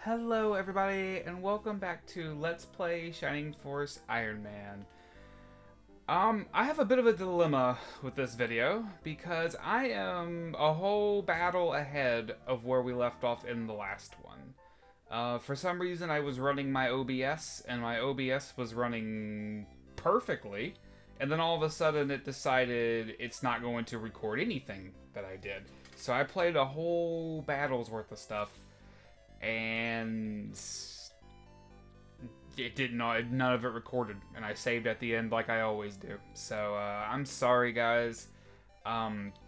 Hello everybody and welcome back to Let's Play Shining Force Ironman. I have a bit of a dilemma with this video because I am a whole battle ahead of where we left off in the last one. For some reason I was running my OBS and my OBS was running perfectly, and then all of a sudden it decided it's not going to record anything that I did. So I played a whole battle's worth of stuff and it didn't know, none of it recorded, and I saved at the end like I always do. So I'm sorry guys.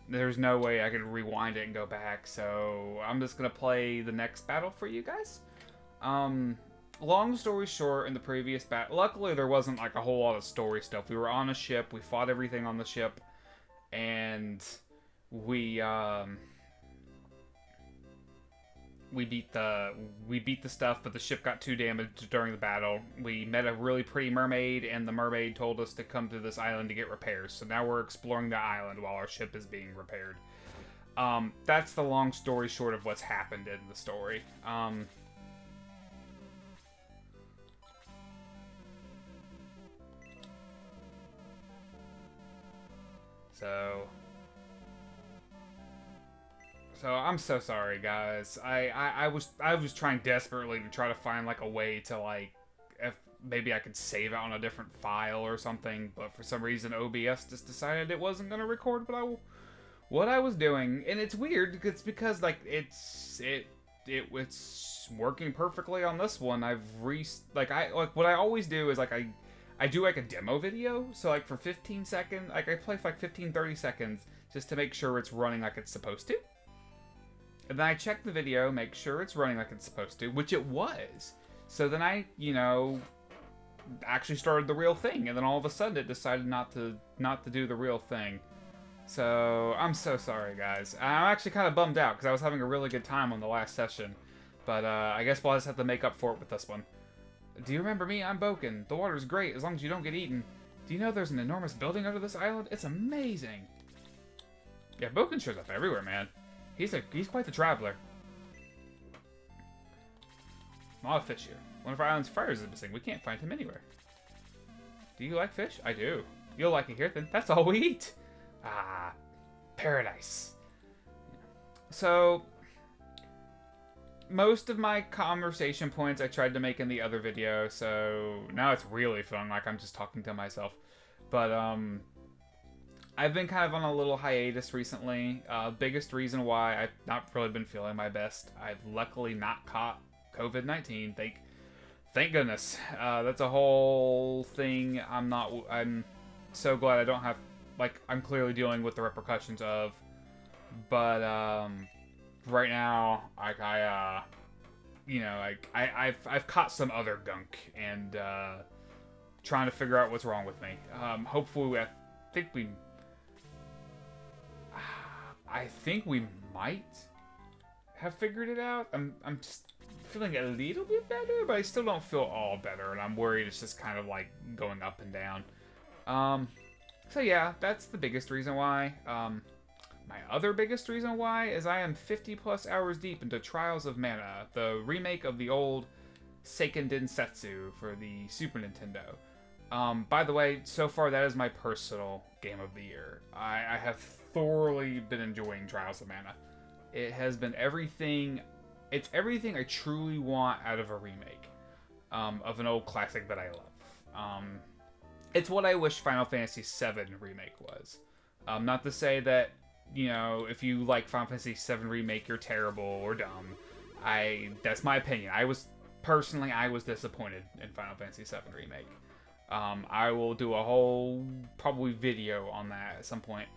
There's no way I could rewind it and go back, so I'm just gonna play the next battle for you guys. Long story short, in the previous battle, luckily there wasn't like a whole lot of story stuff. We were on a ship, we fought everything on the ship, and we beat the stuff, but the ship got too damaged during the battle. We met a really pretty mermaid, and the mermaid told us to come to this island to get repairs. So now we're exploring the island while our ship is being repaired. That's the long story short of what's happened in the story. So I'm so sorry, guys. I was trying desperately to try to find like a way to like, if maybe I could save it on a different file or something, but for some reason OBS just decided it wasn't gonna record what I was doing, and it's weird. It's because like it's working perfectly on this one. What I always do is like I do like a demo video, so like for 15 seconds, like I play for like 15-30 seconds just to make sure it's running like it's supposed to. And then I check the video, make sure it's running like it's supposed to, which it was. So then I, actually started the real thing, and then all of a sudden it decided not to do the real thing. So I'm so sorry, guys. I'm actually kind of bummed out because I was having a really good time on the last session, but I guess we'll just have to make up for it with this one. Do you remember me? I'm Boken. The water's great as long as you don't get eaten. Do you know there's an enormous building under this island? It's amazing. Yeah, Boken shows up everywhere, man. He's quite the traveler. A lot of fish here. One of our island's friars is missing. We can't find him anywhere. Do you like fish? I do. You'll like it here then. That's all we eat. Ah, paradise. So, most of my conversation points I tried to make in the other video, so now it's really feeling like I'm just talking to myself. But, I've been kind of on a little hiatus recently. Biggest reason why I've not really been feeling my best. I've luckily not caught COVID-19. Thank goodness. That's a whole thing. I'm so glad I don't have, like, I'm clearly dealing with the repercussions of. But right now, I've caught some other gunk and trying to figure out what's wrong with me. Hopefully, I think we might have figured it out. I'm just feeling a little bit better, but I still don't feel all better, and I'm worried it's just kind of like going up and down. So yeah, that's the biggest reason why. My other biggest reason why is I am 50 plus hours deep into Trials of Mana, the remake of the old Seiken Densetsu for the Super Nintendo. By the way, so far that is my personal game of the year. I have thoroughly been enjoying Trials of Mana. It has been everything. It's everything I truly want out of a remake of an old classic that I love. It's what I wish Final Fantasy VII Remake was. Not to say that, if you like Final Fantasy VII Remake, you're terrible or dumb. That's my opinion. I was disappointed in Final Fantasy VII Remake. I will do a whole, probably video on that at some point.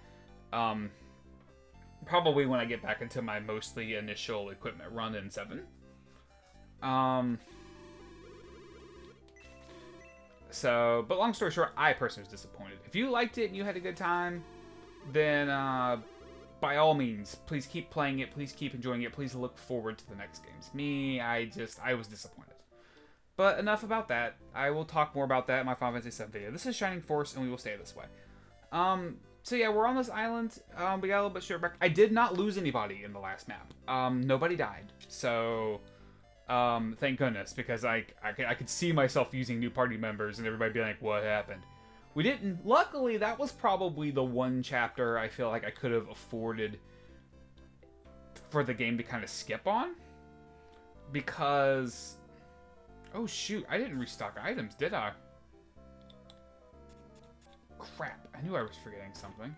Probably when I get back into my mostly initial equipment run in 7. But long story short, I personally was disappointed. If you liked it and you had a good time, then, by all means, please keep playing it, please keep enjoying it, please look forward to the next games. Me, I was disappointed. But enough about that. I will talk more about that in my Final Fantasy VII video. This is Shining Force, and we will stay this way. So yeah, we're on this island. We got a little bit short back. I did not lose anybody in the last map. Nobody died. So Thank goodness, because I could see myself using new party members and everybody being like, what happened? We didn't. Luckily, that was probably the one chapter I feel like I could have afforded for the game to kind of skip on. Because... Oh, shoot. I didn't restock items, did I? Crap. I knew I was forgetting something.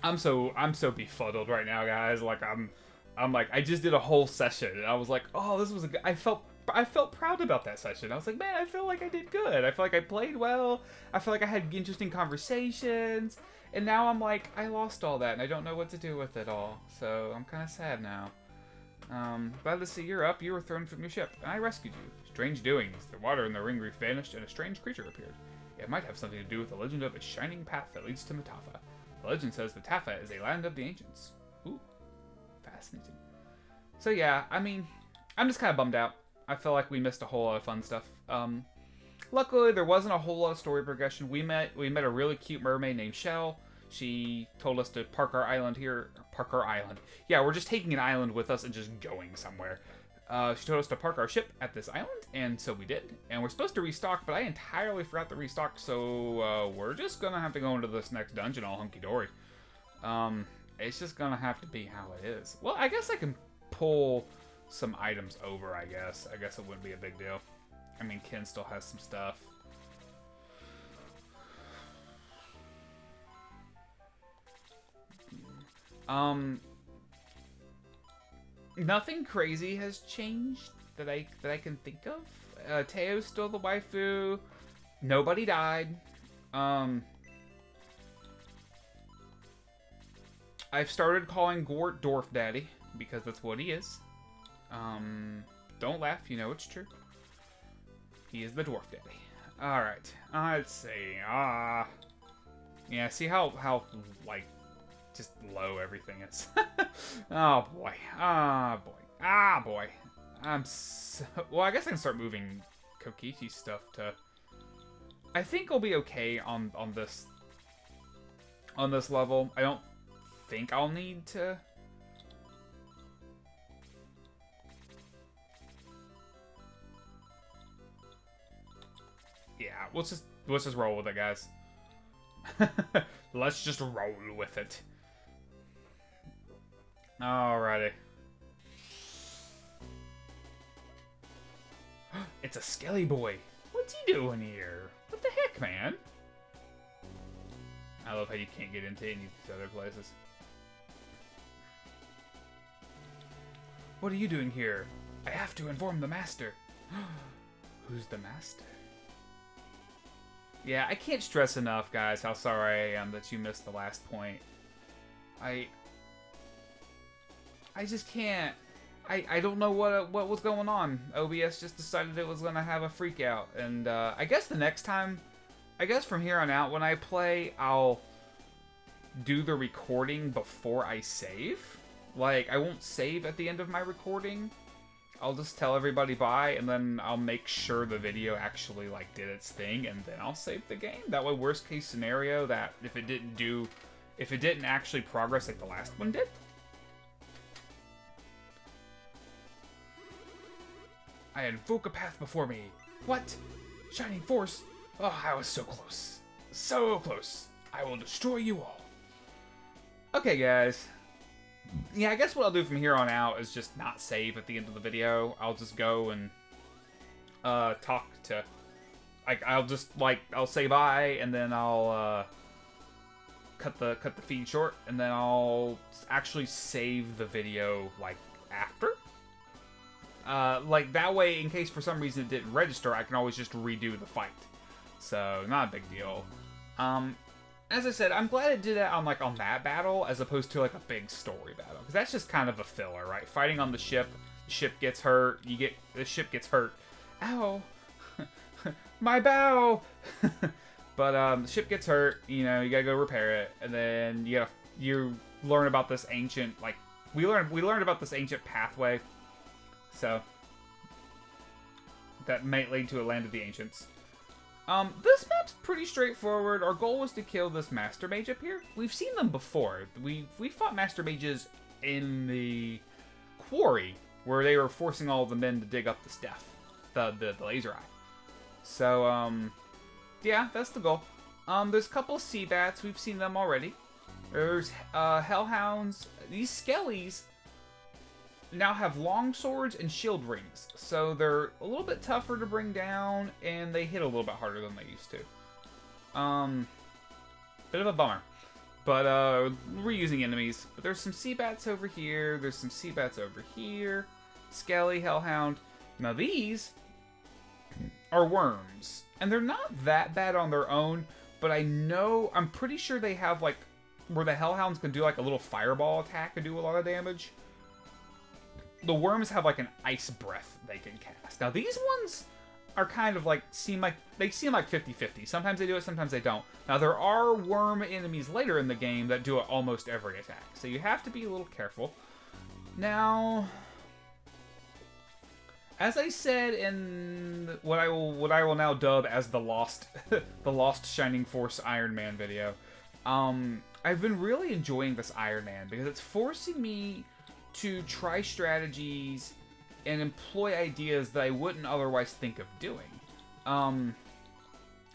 I'm so befuddled right now, guys. Like, I'm like, I just did a whole session, and I was like, oh, this was a good... I felt proud about that session. I was like, man, I feel like I did good. I feel like I played well. I feel like I had interesting conversations. And now I'm like, I lost all that, and I don't know what to do with it all. So I'm kind of sad now. Glad to see you're up. You were thrown from your ship, and I rescued you. Strange doings. The water in the ring reef vanished, and a strange creature appeared. It might have something to do with the legend of a shining path that leads to Matafa. The legend says Matafa is a land of the ancients. Ooh, fascinating. So yeah, I mean, I'm just kind of bummed out. I feel like we missed a whole lot of fun stuff. Luckily, there wasn't a whole lot of story progression. We met a really cute mermaid named Shell. She told us to park our island here. Park our island. Yeah, we're just taking an island with us and just going somewhere. She told us to park our ship at this island, and so we did. And we're supposed to restock, but I entirely forgot to restock, so we're just gonna have to go into this next dungeon all hunky-dory. It's just gonna have to be how it is. Well, I guess I can pull some items over, I guess. I guess it wouldn't be a big deal. I mean, Ken still has some stuff. Nothing crazy has changed that I can think of. Teo's still the waifu. Nobody died. I've started calling GORT Dwarf Daddy because that's what he is. Don't laugh, you know it's true. He is the Dwarf Daddy. Alright, let's see. Yeah, see how, like, just low everything is. Oh, boy. Boy. I'm so... Well, I guess I can start moving Kokichi stuff to... I think I'll be okay on this level. I don't think I'll need to... Yeah, let's just roll with it, guys. Let's just roll with it. Alrighty. It's a Skelly boy. What's he doing here? What the heck, man? I love how you can't get into any of these other places. What are you doing here? I have to inform the master. Who's the master? Yeah, I can't stress enough, guys, how sorry I am that you missed the last point. I just can't. I don't know what was going on. OBS just decided it was gonna have a freak out, and I guess the next time, I guess from here on out, when I play, I'll do the recording before I save. Like, I won't save at the end of my recording. I'll just tell everybody bye, and then I'll make sure the video actually, like, did its thing, and then I'll save the game. That way, worst case scenario, that if it didn't actually progress like the last one did. I invoke a path before me. What? Shining Force? Oh, I was so close. So close. I will destroy you all. Okay, guys. Yeah, I guess what I'll do from here on out is just not save at the end of the video. I'll just go and talk to, like, I'll say bye, and then I'll cut the feed short, and then I'll actually save the video, like, after. Like, that way, in case for some reason it didn't register, I can always just redo the fight. So, not a big deal. As I said, I'm glad it did that on that battle, as opposed to, like, a big story battle. Because that's just kind of a filler, right? Fighting on the ship gets hurt, the ship gets hurt. Ow! My bow! But, the ship gets hurt, you know, you gotta go repair it, and then you learn about this ancient, like, we learned about this ancient pathway, so, that might lead to a land of the ancients. This map's pretty straightforward. Our goal was to kill this Master Mage up here. We've seen them before. We fought Master Mages in the quarry where they were forcing all the men to dig up the stuff, the laser eye. So, yeah, that's the goal. There's a couple of sea bats. We've seen them already. There's hellhounds. These skellies now have long swords and shield rings, so they're a little bit tougher to bring down, and they hit a little bit harder than they used to. Bit of a bummer. But, we're using enemies. But there's some sea bats over here. There's some sea bats over here. Skelly, hellhound. Now these are worms. And they're not that bad on their own, but I'm pretty sure they have, like, where the hellhounds can do, like, a little fireball attack and do a lot of damage. The worms have, like, an ice breath they can cast. Now, these ones are kind of, like, seem like 50-50. Sometimes they do it, sometimes they don't. Now, there are worm enemies later in the game that do it almost every attack, so you have to be a little careful. Now, as I said in what I will now dub as the Lost Shining Force Ironman video, I've been really enjoying this Ironman because it's forcing me to try strategies and employ ideas that I wouldn't otherwise think of doing.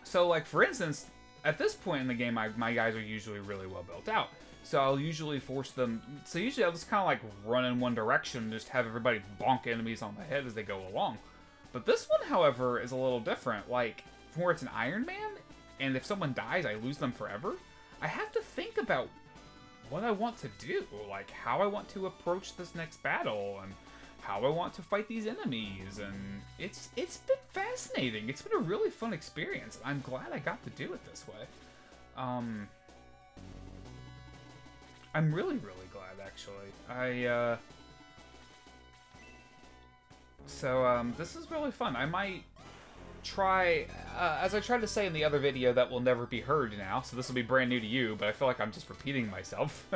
So, like, for instance, at this point in the game, my guys are usually really well built out. So I'll usually force them... So usually I'll just kind of, like, run in one direction and just have everybody bonk enemies on the head as they go along. But this one, however, is a little different. Like, where it's an Iron Man, and if someone dies, I lose them forever, I have to think about what I want to do. Like, how I want to approach this next battle, and how I want to fight these enemies, and it's been fascinating. It's been a really fun experience. I'm glad I got to do it this way. I'm really, really glad, actually. This is really fun. I might try, as I tried to say in the other video that will never be heard now, so this will be brand new to you, but I feel like I'm just repeating myself.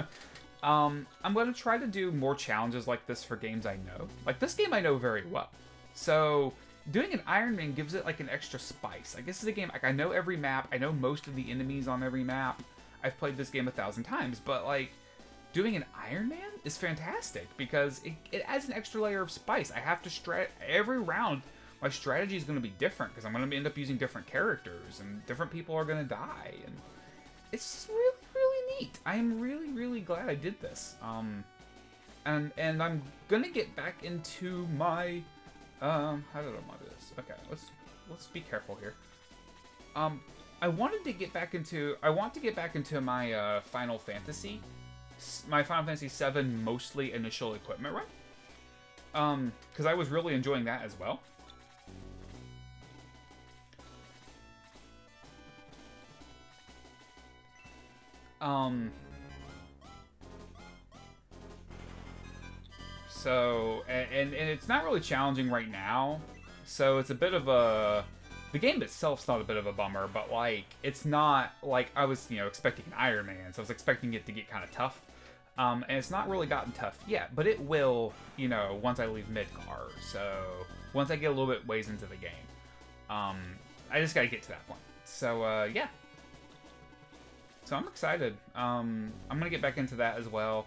I'm going to try to do more challenges like this for games I know. Like, this game I know very well. So, doing an Ironman gives it, like, an extra spice. Like, this is a game, like, I know every map, I know most of the enemies on every map. I've played this game 1,000 times, but, like, doing an Ironman is fantastic because it adds an extra layer of spice. I have to every round, my strategy is going to be different because I'm going to end up using different characters and different people are going to die, and it's just really, really neat. I'm really, really glad I did this. And I'm going to get back into my, how did I want to do this? Okay, let's be careful here. I want to get back into my Final Fantasy VII mostly initial equipment run. Because I was really enjoying that as well. So, and it's not really challenging right now, so it's a bit of a... The game itself's not a bit of a bummer, but, like, it's not, like, I was, expecting an Iron Man, so I was expecting it to get kind of tough. And it's not really gotten tough yet, but it will, once I leave Midgar, so once I get a little bit ways into the game. I just gotta get to that point. So, yeah. So I'm excited. I'm gonna get back into that as well.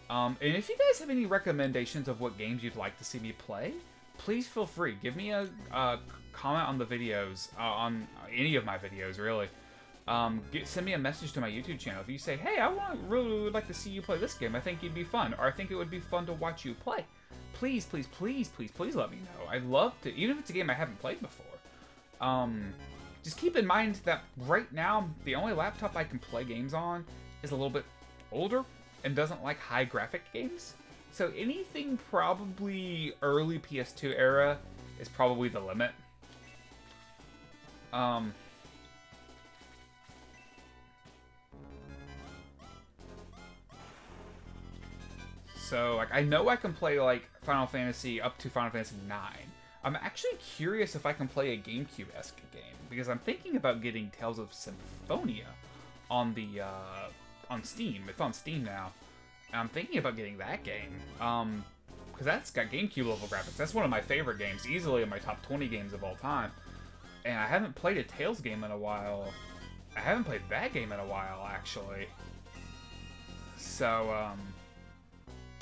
And if you guys have any recommendations of what games you'd like to see me play, please feel free. Give me a comment on the videos, on any of my videos, really. Send me a message to my YouTube channel. If you say, hey, I really would like to see you play this game, I think you'd be fun, or I think it would be fun to watch you play, please, please, please, please, please let me know. I'd love to, even if it's a game I haven't played before. Just keep in mind that right now, the only laptop I can play games on is a little bit older and doesn't like high graphic games. So anything probably early PS2 era is probably the limit. So, like, I know I can play, like, Final Fantasy up to Final Fantasy 9. I'm actually curious if I can play a GameCube-esque game, because I'm thinking about getting Tales of Symphonia on the, on Steam. It's on Steam now. And I'm thinking about getting that game, because that's got GameCube-level graphics. That's one of my favorite games, easily in my top 20 games of all time. And I haven't played a Tales game in a while. I haven't played that game in a while, actually. So,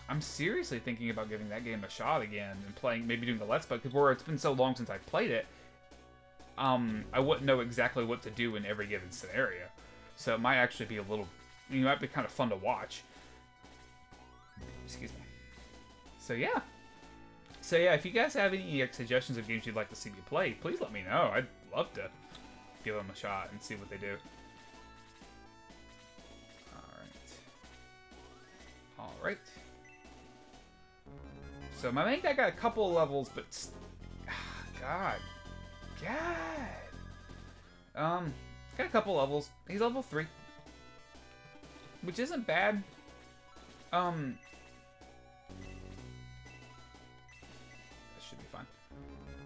I'm seriously thinking about giving that game a shot again and playing, maybe doing the Let's Play, because where it's been so long since I played it, I wouldn't know exactly what to do in every given scenario. So it might actually be a little, it might be kind of fun to watch. Excuse me. So yeah. So yeah, if you guys have any suggestions of games you'd like to see me play, please let me know. I'd love to give them a shot and see what they do. Alright. So my main guy got a couple of levels, but... God. Got a couple levels. He's level 3. Which isn't bad. That should be fine.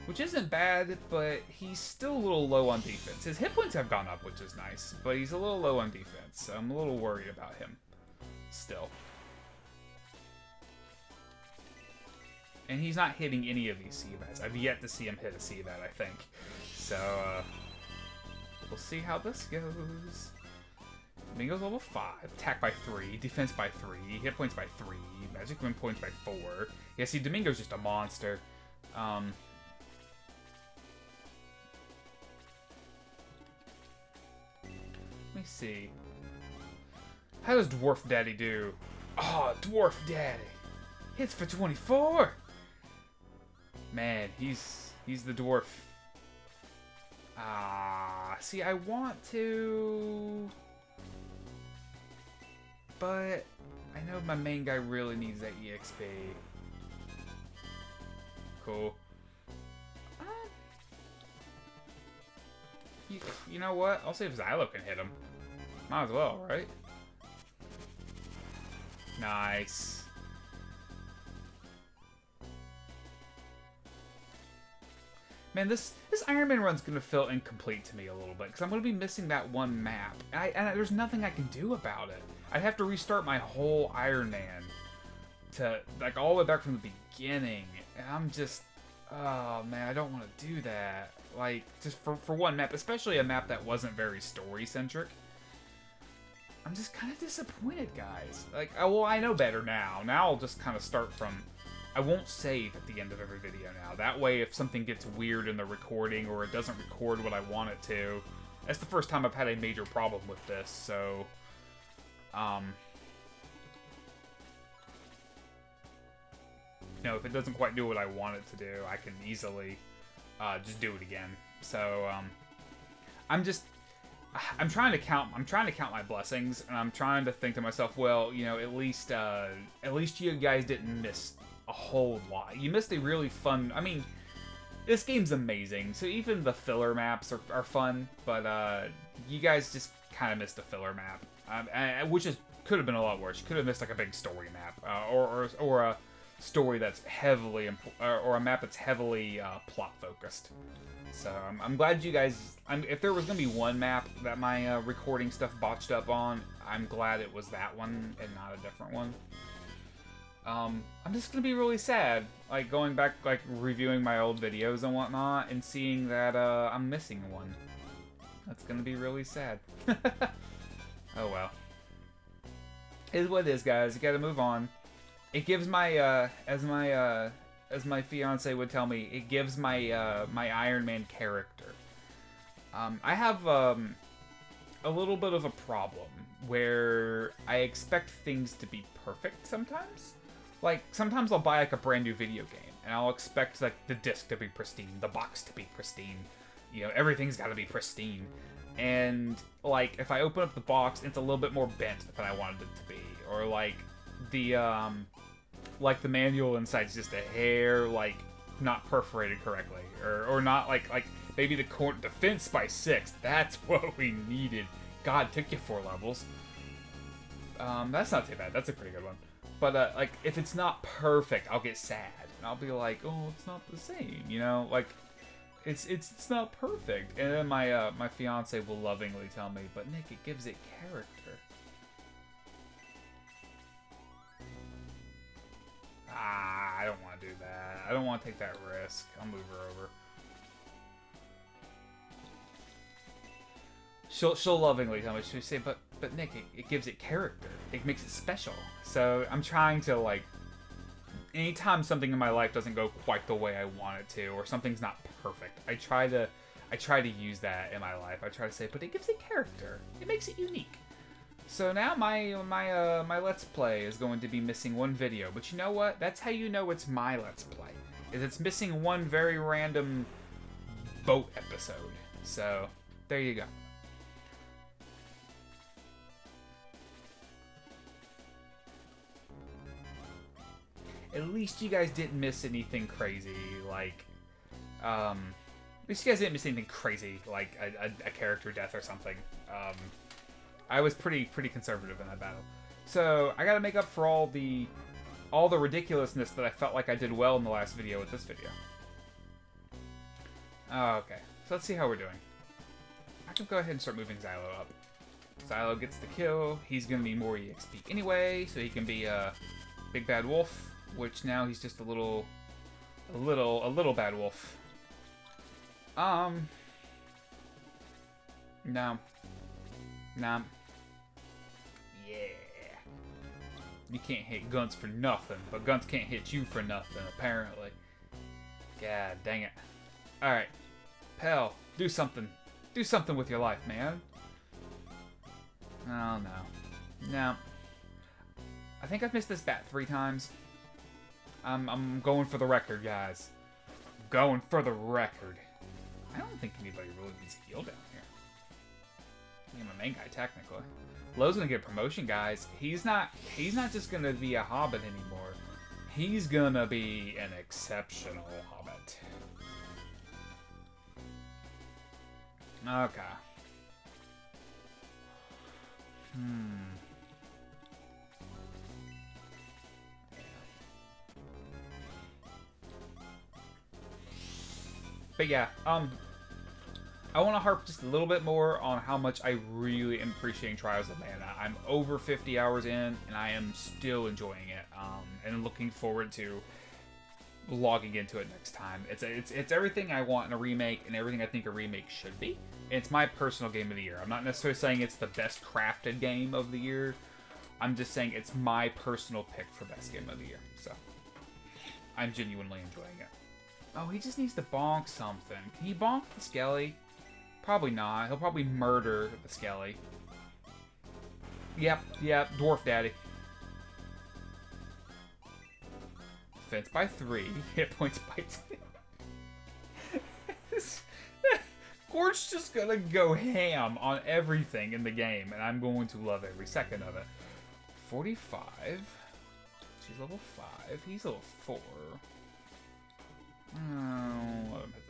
Which isn't bad, but he's still a little low on defense. His hit points have gone up, which is nice, but he's a little low on defense, so I'm a little worried about him. Still. And he's not hitting any of these CVATs. I've yet to see him hit a CVAT, I think. So, we'll see how this goes. Domingo's level 5. Attack by 3. Defense by 3. Hit points by 3. Magic win points by 4. Yeah, see, Domingo's just a monster. Let me see. How does Dwarf Daddy do? Oh, Dwarf Daddy. Hits for 24. Man, he's the dwarf. See, I want to, but I know my main guy really needs that EXP. Cool. You know what? I'll see if Xylo can hit him. Might as well, right? Nice. Man, this Ironman run's gonna feel incomplete to me a little bit, because I'm gonna be missing that one map, and there's nothing I can do about it. I'd have to restart my whole Ironman to, like, all the way back from the beginning, and I'm just, oh man, I don't want to do that. Like, just for one map, especially a map that wasn't very story-centric. I'm just kind of disappointed, guys. Like, well, I know better now. Now I'll just kind of start from... I won't save at the end of every video now. That way, if something gets weird in the recording or it doesn't record what I want it to... That's the first time I've had a major problem with this, so... You know, if it doesn't quite do what I want it to do, I can easily just do it again. So, I'm trying to count my blessings, and I'm trying to think to myself, well, you know, at least you guys didn't miss a whole lot. You missed a really fun... I mean, this game's amazing, so even the filler maps are fun, but you guys just kind of missed a filler map, which could have been a lot worse. You could have missed like a big story map, or a story that's heavily, or a map that's heavily plot focused. So I'm glad you guys. If there was gonna be one map that my recording stuff botched up on, I'm glad it was that one and not a different one. I'm just gonna be really sad, like going back, like reviewing my old videos and whatnot, and seeing that I'm missing one. That's gonna be really sad. Oh well. It is what it is, guys. You gotta move on. It gives my as my fiance would tell me, it gives my my Iron Man character. I have a little bit of a problem where I expect things to be perfect sometimes. Like, sometimes I'll buy like a brand new video game, and I'll expect like the disc to be pristine, the box to be pristine, you know, everything's got to be pristine. And like, if I open up the box, it's a little bit more bent than I wanted it to be, or like the manual inside's just a hair like not perforated correctly, or not like maybe the defense by 6. That's what we needed. God, took you 4 levels. That's not too bad. That's a pretty good one. But like, if it's not perfect, I'll get sad, and I'll be like, oh, it's not the same, you know, like it's not perfect. And then my my fiance will lovingly tell me, but Nick, it gives it character. I don't want to do that. I don't want to take that risk. I'll move her over. She'll lovingly tell me. She'll say, but Nick, it gives it character. It makes it special. So I'm trying to like anytime something in my life doesn't go quite the way I want it to, or something's not perfect, I try to use that in my life. I try to say, but it gives it character. It makes it unique. So now my Let's Play is going to be missing one video. But you know what? That's how you know it's my Let's Play. Is it's missing one very random boat episode. So, there you go. At least you guys didn't miss anything crazy, like, at least you guys didn't miss anything crazy, like a character death or something. I was pretty conservative in that battle. So, I gotta make up for all the ridiculousness that I felt like I did well in the last video with this video. Okay, so let's see how we're doing. I can go ahead and start moving Xylo up. Xylo gets the kill. He's gonna need more EXP anyway, so he can be a big bad wolf. Which now he's just a little bad wolf. No. No. Yeah. You can't hit guns for nothing, but guns can't hit you for nothing, apparently. God dang it. Alright. Pell, do something. Do something with your life, man. Oh, no. No. I think I've missed this bat 3 times. I'm going for the record, guys. Going for the record. I don't think anybody really needs a heal down here. I'm a main guy, technically. Lowe's gonna get a promotion, guys. He's not just gonna be a hobbit anymore. He's gonna be an exceptional hobbit. Okay. But yeah, I want to harp just a little bit more on how much I really am appreciating Trials of Mana. I'm over 50 hours in, and I am still enjoying it, and looking forward to logging into it next time. It's everything I want in a remake, and everything I think a remake should be. It's my personal game of the year. I'm not necessarily saying it's the best crafted game of the year. I'm just saying it's my personal pick for best game of the year. So, I'm genuinely enjoying it. Oh, he just needs to bonk something. Can he bonk the Skelly? Probably not. He'll probably murder the Skelly. Yep, Dwarf Daddy. Defense by 3. Hit points by 2. GORT's just gonna go ham on everything in the game, and I'm going to love every second of it. 45. She's level 5. He's level 4. Oh, let him hit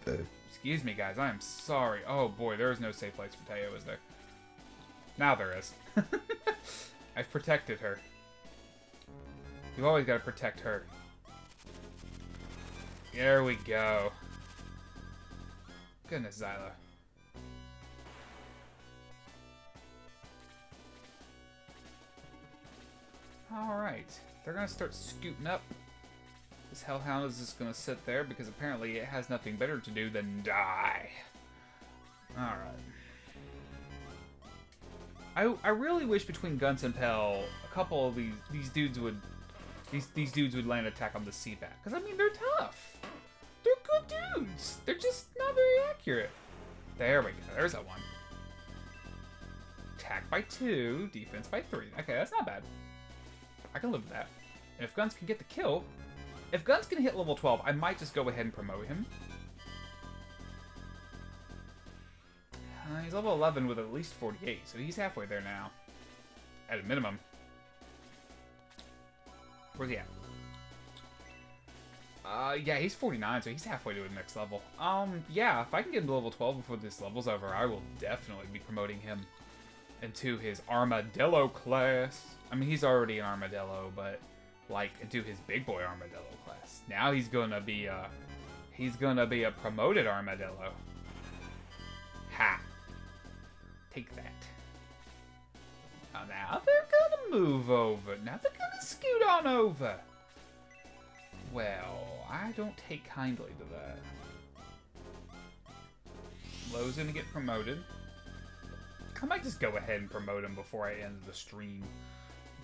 the manga. Excuse me, guys. I am sorry. Oh, boy. There is no safe place for Teo, is there? Now there is. I've protected her. You've always got to protect her. There we go. Goodness, Xylo. Alright. They're going to start scooting up. This Hellhound is just gonna sit there because apparently it has nothing better to do than die. Alright. I really wish between Guns and Pell, a couple of these dudes would land attack on the CBAT. Because I mean they're tough. They're good dudes. They're just not very accurate. There we go. There's that one. Attack by 2, defense by 3. Okay, that's not bad. I can live with that. And if Guns can get the kill. If Guns can hit level 12, I might just go ahead and promote him. He's level 11 with at least 48, so he's halfway there now. At a minimum. Where's he at? Yeah, he's 49, so he's halfway to the next level. Yeah, if I can get him to level 12 before this level's over, I will definitely be promoting him into his Armadillo class. I mean, he's already an Armadillo, but like into his big boy Armadillo class. Now he's gonna be a promoted Armadillo. Ha! Take that. Oh, now they're gonna move over. Now they're gonna scoot on over. Well, I don't take kindly to that. Lowe's gonna get promoted. I might just go ahead and promote him before I end the stream.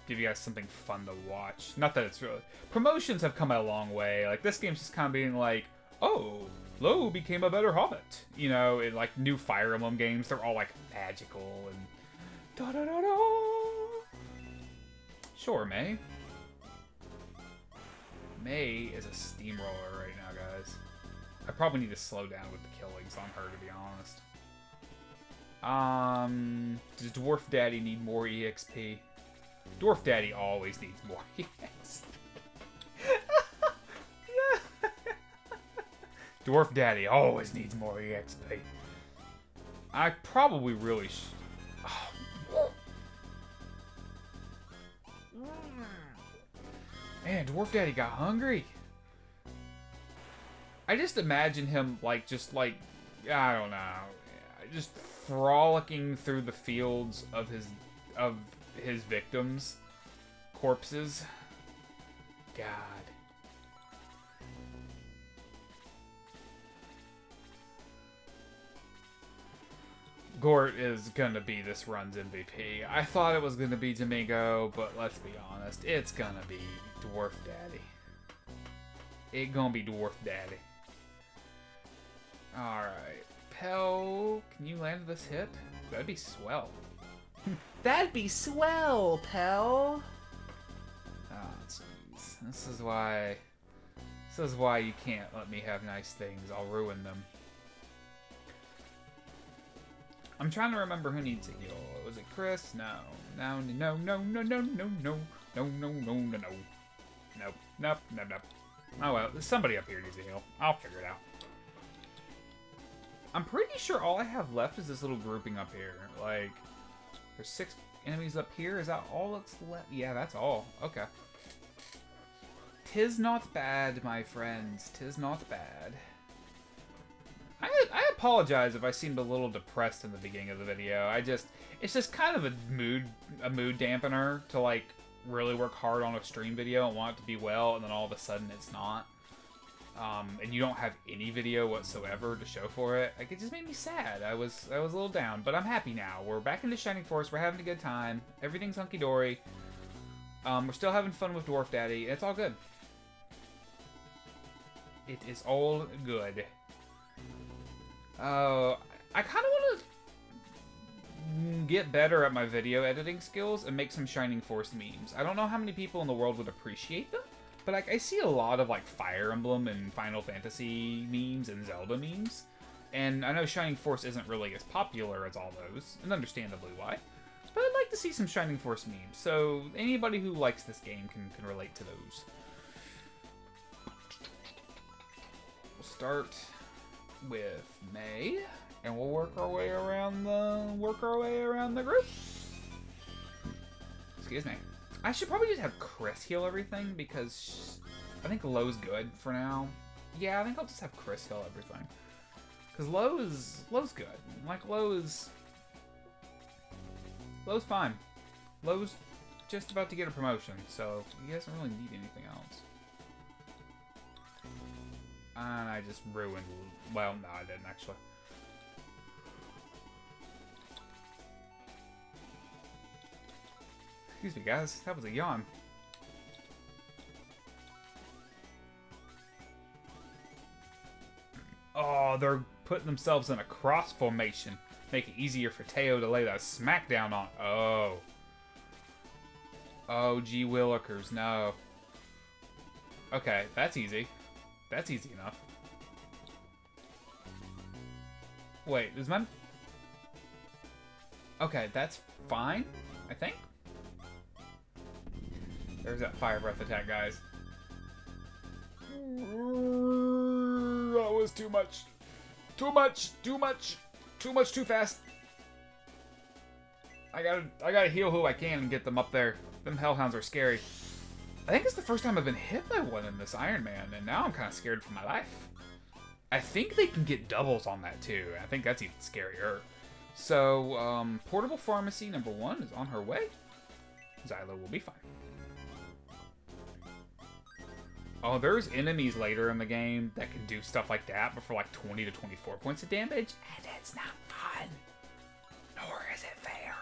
give you guys something fun to watch. Not that it's really... Promotions have come a long way. Like, this game's just kind of being like, oh, Lo became a better Hobbit. You know, in, like, new Fire Emblem games, they're all, like, magical and... Da-da-da-da! Sure, May. May is a steamroller right now, guys. I probably need to slow down with the killings on her, to be honest. Does Dwarf Daddy need more EXP? Dwarf Daddy always needs more EXP. Dwarf Daddy always needs more EXP. I probably really Man, Dwarf Daddy got hungry. I just imagine him, like, I don't know, just frolicking through the fields of his victims' corpses. God. GORT is gonna be this run's MVP. I thought it was gonna be Domingo, but let's be honest, it's gonna be Dwarf Daddy. It gonna be Dwarf Daddy. Alright. Pell, can you land this hit? That'd be swell. That'd be swell, Pell! Oh, jeez. This is why you can't let me have nice things. I'll ruin them. I'm trying to remember who needs a heal. Was it Chris? No. No, no, no, no, no, no, no. No, no, no, no, no. Nope. Nope, nope, nope. Oh well, there's somebody up here needs a heal. I'll figure it out. I'm pretty sure all I have left is this little grouping up here. Like, there's 6 enemies up here. Is that all that's left? Yeah, that's all. Okay. 'Tis not bad, my friends. 'Tis not bad. I apologize if I seemed a little depressed in the beginning of the video. It's just kind of a mood dampener to, like, really work hard on a stream video and want it to be well, and then all of a sudden it's not. And you don't have any video whatsoever to show for it. Like, it just made me sad. I was a little down, but I'm happy now. We're back into Shining Force. We're having a good time. Everything's hunky-dory. We're still having fun with Dwarf Daddy. It's all good. It is all good. I kind of want to get better at my video editing skills and make some Shining Force memes. I don't know how many people in the world would appreciate them, but like, I see a lot of like Fire Emblem and Final Fantasy memes and Zelda memes, and I know Shining Force isn't really as popular as all those, and understandably why, but I'd like to see some Shining Force memes, so anybody who likes this game can relate to those. We'll start with May, and we'll work our way around the group. Excuse me. I should probably just have Chris heal everything because I think Lo's good for now. Yeah, I think I'll just have Chris heal everything because Lo's good. Like Lo's fine. Lo's just about to get a promotion, so he doesn't really need anything else. And I just ruined... Well, no, I didn't, actually. Excuse me, guys. That was a yawn. Oh, they're putting themselves in a cross formation. Make it easier for Teo to lay that smackdown on. Oh. Oh, gee willikers, no. Okay, that's easy. That's easy enough. Wait, is my... Okay, that's fine, I think. There's that fire breath attack, guys. That was too much. Too much, too much. Too much, too fast. I gotta heal who I can and get them up there. Them hellhounds are scary. I think it's the first time I've been hit by one in this Ironman, and now I'm kind of scared for my life. I think they can get doubles on that too. I think that's even scarier. So, Portable Pharmacy number 1 is on her way. Xylo will be fine. Oh, there's enemies later in the game that can do stuff like that, but for like 20 to 24 points of damage, and it's not fun. Nor is it fair.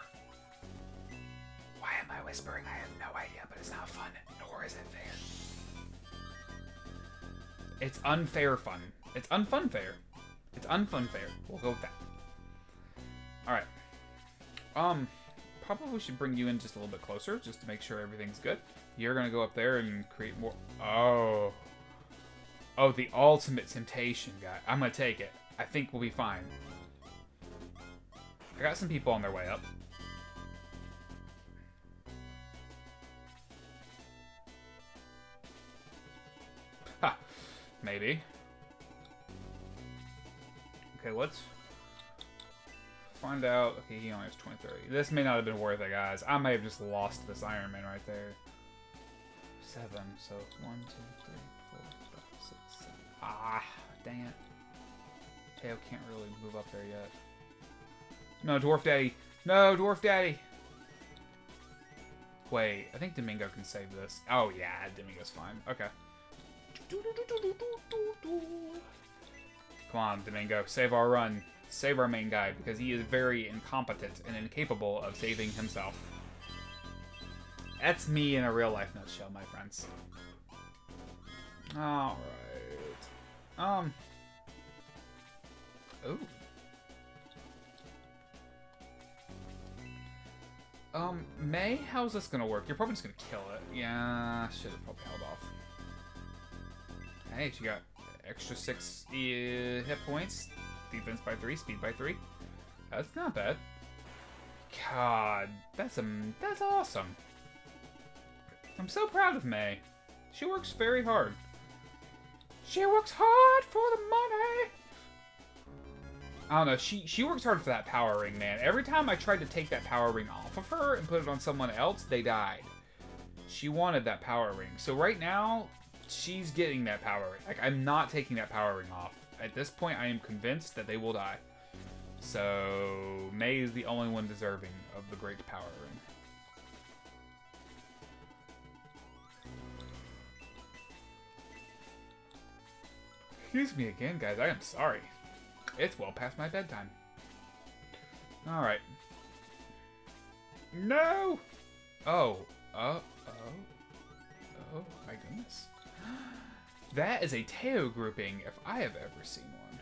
Why am I whispering? I have no It's not fun, nor is it fair. It's unfair fun. It's unfun fair. It's unfun fair. We'll go with that. Alright. Probably should bring you in just a little bit closer, just to make sure everything's good. You're gonna go up there and create more... Oh. Oh, the ultimate temptation guy. I'm gonna take it. I think we'll be fine. I got some people on their way up. Ha! Maybe. Okay, let's find out. Okay, he only has 20-30. This may not have been worth it, guys. I may have just lost this Ironman right there. 7. So 1, 2, 3, 4, 5, 6, 7. Ah, dang it. Teo can't really move up there yet. No, Dwarf Daddy. No, Dwarf Daddy. Wait, I think Domingo can save this. Oh, yeah, Domingo's fine. Okay. Come on, Domingo. Save our run. Save our main guy, because he is very incompetent and incapable of saving himself. That's me in a real-life nutshell, my friends. Alright. Ooh. May, how's this gonna work? You're probably just gonna kill it. Yeah, should have probably held off. Hey, she got extra 6 hit points. Defense by 3, speed by 3. That's not bad. God, that's awesome. I'm so proud of May. She works very hard. She works hard for the money. I don't know, she works hard for that power ring, man. Every time I tried to take that power ring off of her and put it on someone else, they died. She wanted that power ring. So right now, she's getting that power ring. Like, I'm not taking that power ring off. At this point, I am convinced that they will die. So, May is the only one deserving of the great power ring. Excuse me again, guys. I am sorry. It's well past my bedtime. Alright. No! Oh, my goodness. That is a Teo grouping if I have ever seen one.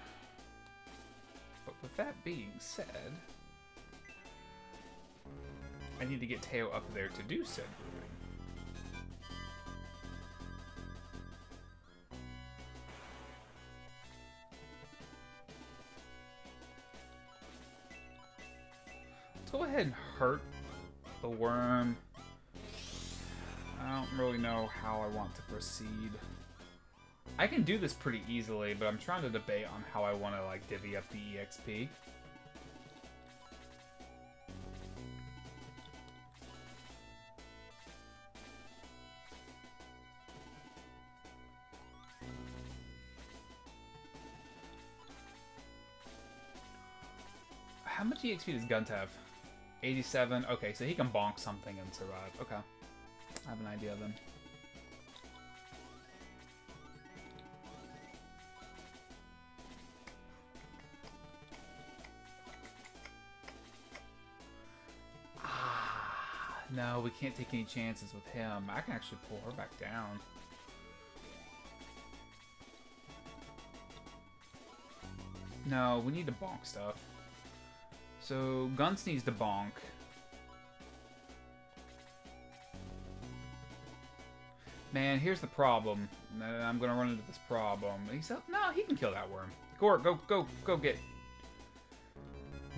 But with that being said, I need to get Teo up there to do said grouping. Let's go ahead and hurt the worm. I don't really know how I want to proceed. I can do this pretty easily, but I'm trying to debate on how I want to, like, divvy up the EXP. How much EXP does Gunt have? 87? Okay, so he can bonk something and survive. Okay. I have an idea then. No, we can't take any chances with him. I can actually pull her back down. No, we need to bonk stuff. So, Guns needs to bonk. Man, here's the problem. I'm gonna run into this problem. He's up. No, he can kill that worm. Gort, go get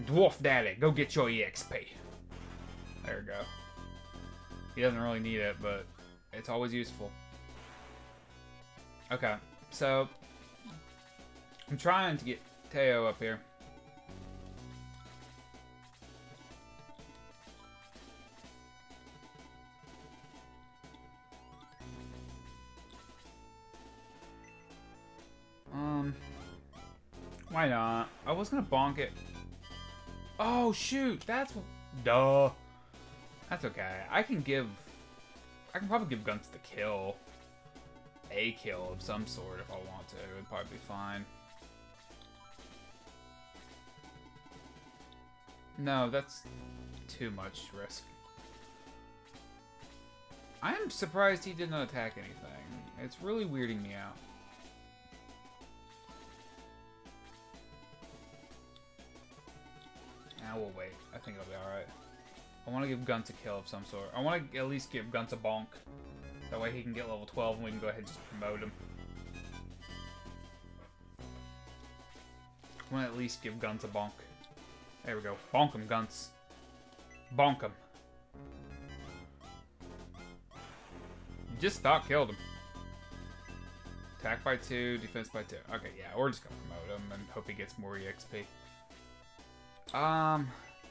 Dwarf Daddy. Go get your EXP. There we go. He doesn't really need it, but it's always useful. Okay, so I'm trying to get Teo up here. Why not? I was gonna bonk it. Oh shoot, that's what. Duh. That's okay. I can probably give Guns the kill. A kill of some sort if I want to. It would probably be fine. No, that's too much risk. I'm surprised he didn't attack anything. It's really weirding me out. Now we'll wait. I think it'll be alright. I want to give Guns a kill of some sort. I want to at least give Guns a bonk. That way he can get level 12 and we can go ahead and just promote him. I want to at least give Guns a bonk. There we go. Bonk him, Guns. Bonk him. You just thought killed him. Attack by 2, defense by 2. Okay, yeah, we're just gonna promote him and hope he gets more EXP.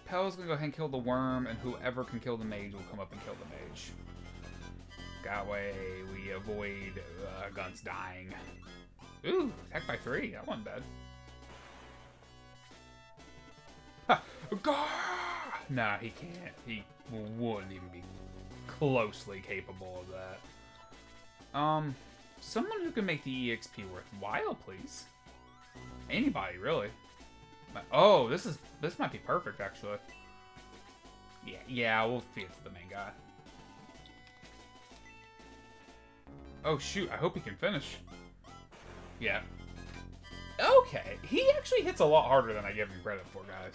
Pel's gonna go ahead and kill the worm, and whoever can kill the mage will come up and kill the mage. That way we avoid Guns dying. Ooh, attack by 3. That wasn't bad. Ha! Gah! Nah, he can't. He wouldn't even be closely capable of that. Someone who can make the EXP worthwhile, please. Anybody, really. Oh, this might be perfect, actually. Yeah, we'll feed it to the main guy. Oh, shoot, I hope he can finish. Yeah. Okay, he actually hits a lot harder than I give him credit for, guys.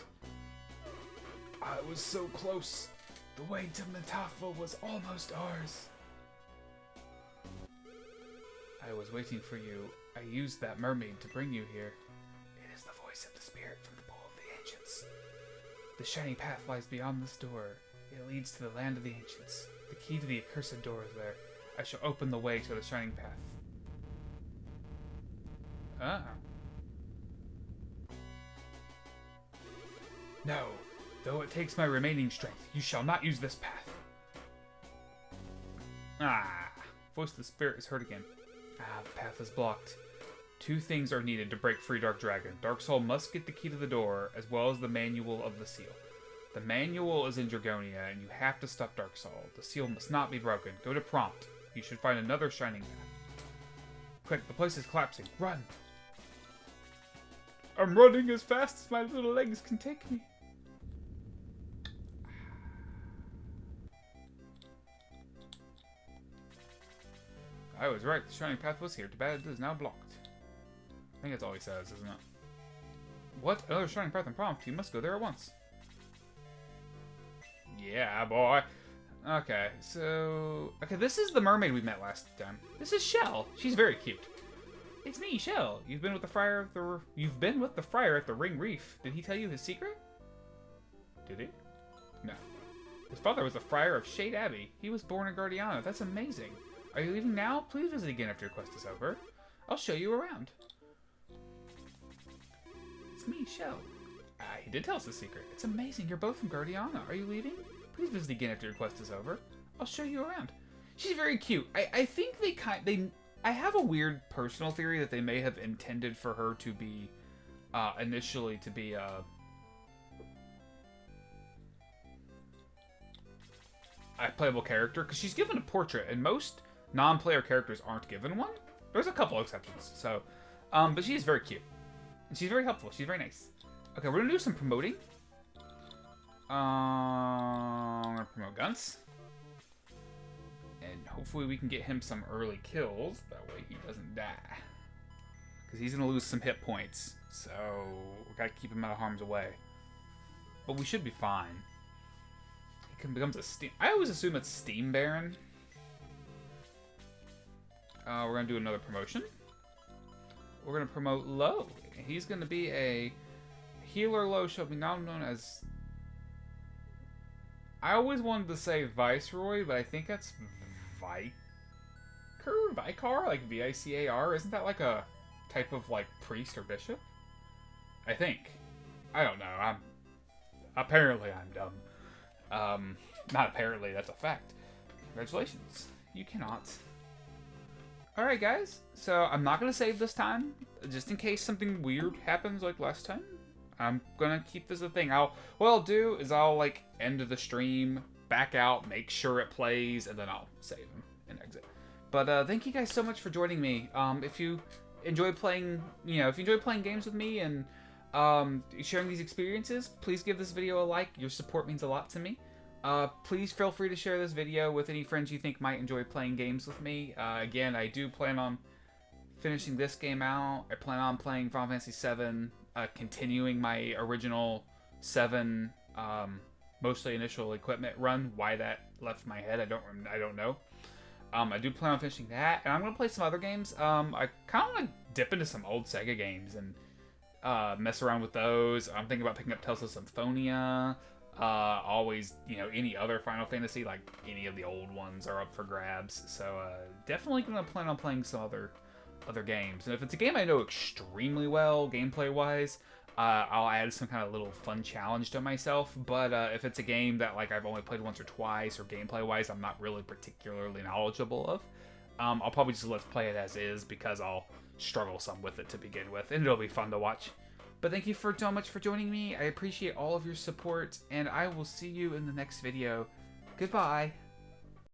I was so close. The way to Metafa was almost ours. I was waiting for you. I used that mermaid to bring you here. It is the voice of the spirit from the pool of the ancients. The shining path lies beyond this door. It leads to the land of the ancients. The key to the accursed door is there. I shall open the way to the shining path. Ah. No, though it takes my remaining strength, you shall not use this path. Ah, voice of the spirit is heard again. Ah, the path is blocked. 2 things are needed to break free Dark Dragon. Dark Soul must get the key to the door, as well as the manual of the seal. The manual is in Dragonia, and you have to stop Dark Soul. The seal must not be broken. Go to Prompt. You should find another shining path. Quick, the place is collapsing. Run! I'm running as fast as my little legs can take me. I was right. The shining path was here. Too bad it is now blocked. I think that's all he says, isn't it? What? Another shining path and Prompt? You must go there at once. Yeah, boy. Okay, so... Okay, this is the mermaid we met last time. This is Shell. She's very cute. It's me, Shell. You've been with the friar at the... You've been with the friar at the Ring Reef. Did he tell you his secret? Did he? No. His father was the friar of Shade Abbey. He was born in Guardiana. That's amazing. Are you leaving now? Please visit again after your quest is over. I'll show you around. It's me, Shell. He did tell us the secret. It's amazing. You're both from Guardiana. Are you leaving? Please visit again after your quest is over. I'll show you around. She's very cute. I think I have a weird personal theory that they may have intended for her to be, initially to be, a playable character, because she's given a portrait, and most non-player characters aren't given one. There's a couple exceptions, so, but she is very cute. And she's very helpful. She's very nice. Okay, we're gonna do some promoting. I'm gonna promote Guns. And hopefully we can get him some early kills. That way he doesn't die. Because he's gonna lose some hit points. So, we gotta keep him out of harm's way. But we should be fine. He becomes a Steam... I always assume it's Steam Baron. We're gonna do another promotion. We're gonna promote Low. He's gonna be a healer. Low shall be now known as... I always wanted to say Viceroy, but I think that's Vicar? Like V-I-C-A-R? Isn't that like a type of like priest or bishop? I think. I don't know. Apparently I'm dumb. Not apparently, that's a fact. Congratulations. You cannot. Alright guys, so I'm not going to save this time, just in case something weird happens like last time. I'm gonna keep this a thing. What I'll do is I'll like end the stream, back out, make sure it plays, and then I'll save and exit. But thank you guys so much for joining me. If you enjoy playing, if you enjoy playing games with me and sharing these experiences, please give this video a like. Your support means a lot to me. Please feel free to share this video with any friends you think might enjoy playing games with me. Again, I do plan on finishing this game out. I plan on playing Final Fantasy VII, continuing my original 7, mostly initial equipment run. Why that left my head, I don't know. I do plan on finishing that, and I'm gonna play some other games. I kind of want to dip into some old Sega games and mess around with those. I'm thinking about picking up Tales of Symphonia. Always, any other Final Fantasy, like any of the old ones are up for grabs. So definitely gonna plan on playing some other games. And if it's a game I know extremely well, gameplay-wise, I'll add some kind of little fun challenge to myself. But if it's a game that like I've only played once or twice, or gameplay-wise I'm not really particularly knowledgeable of, I'll probably just let's play it as is, because I'll struggle some with it to begin with, and it'll be fun to watch. But thank you so much for joining me. I appreciate all of your support, and I will see you in the next video. Goodbye.